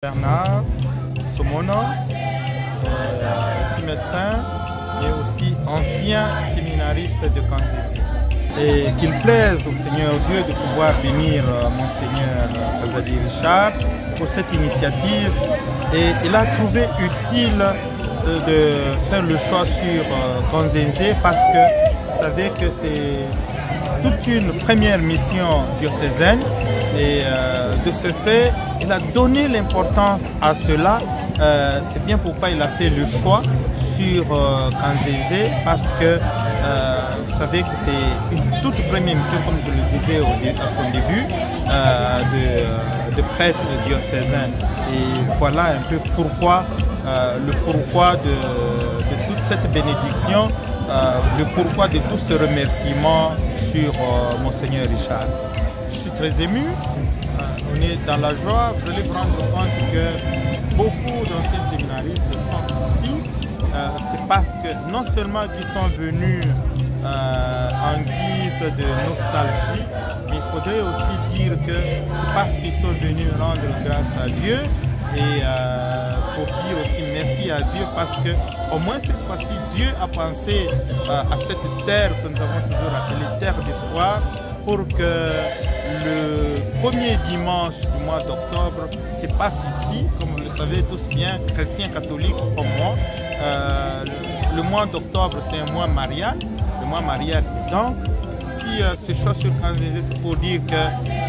Bernard Somono, médecin et aussi ancien séminariste de Kanzenze. Et qu'il plaise au Seigneur Dieu de pouvoir bénir Monseigneur Kazadi Richard pour cette initiative. Et il a trouvé utile de faire le choix sur Kanzenze parce que vous savez que c'est toute une première mission diocésaine et de ce fait, il a donné l'importance à cela. C'est bien pourquoi il a fait le choix sur Kanzenze parce que vous savez que c'est une toute première mission, comme je le disais à son début, de prêtre diocésain. Et voilà un peu pourquoi, le pourquoi de toute cette bénédiction, le pourquoi de tout ce remerciement sur Monseigneur Richard. Je suis très ému, on est dans la joie. Vous allez vous rendre compte que beaucoup d'anciens séminaristes sont ici. C'est parce que non seulement ils sont venus en guise de nostalgie, mais il faudrait aussi dire que c'est parce qu'ils sont venus rendre grâce à Dieu et pour dire aussi merci à Dieu parce que au moins cette fois-ci Dieu a pensé à cette terre que nous avons toujours appelée terre d'espoir pour que le premier dimanche du mois d'octobre se passe ici, comme vous le savez tous bien, chrétiens catholiques comme moi. Le mois d'octobre c'est un mois marial, le mois marial. Et donc, si ce choix sur Kanzenze, c'est pour dire que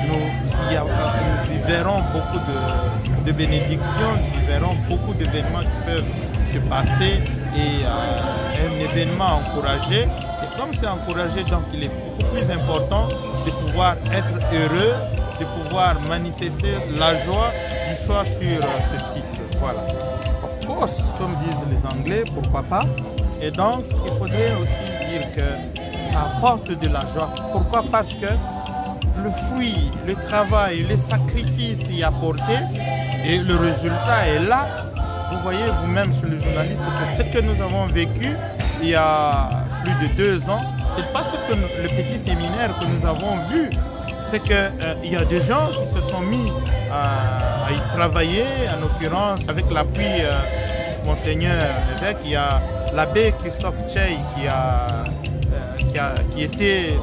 nous y verrons beaucoup de bénédictions, nous y verrons beaucoup d'événements qui peuvent se passer et un événement encouragé. Et comme c'est encouragé, donc il est beaucoup plus important de pouvoir être heureux, de pouvoir manifester la joie du choix sur ce site. Voilà. Of course, comme disent les Anglais, pourquoi pas. Et donc, il faudrait aussi dire que ça apporte de la joie. Pourquoi? Parce que le fruit, le travail, le sacrifice y apporté et le résultat est là. Vous voyez vous-même sur le journaliste que ce que nous avons vécu il y a plus de 2 ans, c'est pas ce que le petit séminaire que nous avons vu. C'est qu'il y a des gens qui se sont mis à y travailler, en l'occurrence avec l'appui de Monseigneur l'évêque. Il y a l'abbé Christophe Tchey qui était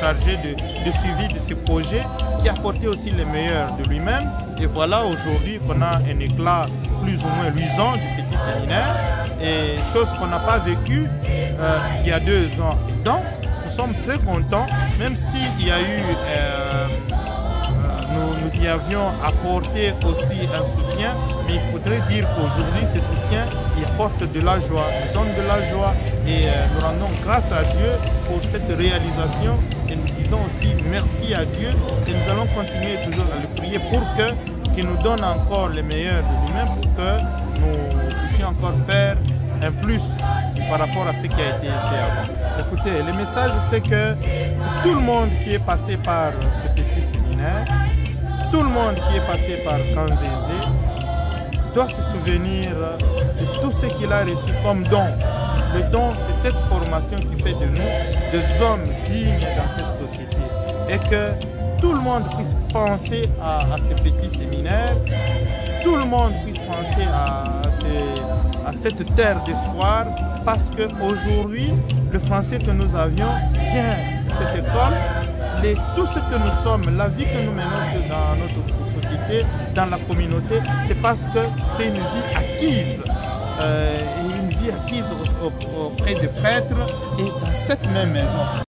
chargé de suivi de ce projet, qui a apporté aussi le meilleur de lui-même. Et voilà aujourd'hui qu'on a un éclat plus ou moins luisant du petit séminaire, et chose qu'on n'a pas vécue il y a 2 ans. Et donc, nous sommes très contents, même s'il y a eu, nous y avions apporté aussi un soutien, mais il faudrait dire qu'aujourd'hui, ce soutien, il apporte de la joie, il donne de la joie, et nous rendons grâce à Dieu pour cette réalisation, et nous disons aussi merci à Dieu, et nous allons continuer toujours à le prier pour qu'il nous donne encore le meilleur de lui-même, pour que nous puissions encore faire un plus par rapport à ce qui a été fait avant. Écoutez, le message c'est que tout le monde qui est passé par ce petit séminaire, tout le monde qui est passé par Kanzenze doit se souvenir de tout ce qu'il a reçu comme don. Le don, c'est cette formation qui fait de nous des hommes dignes dans cette société. Et que tout le monde puisse penser à ce petit séminaire, tout le monde puisse penser à cette terre d'espoir, parce qu'aujourd'hui, le français que nous avions vient de cette école. Tout ce que nous sommes, la vie que nous menons dans notre société, dans la communauté, c'est parce que c'est une vie acquise. Une vie acquise auprès des prêtres et dans cette même maison.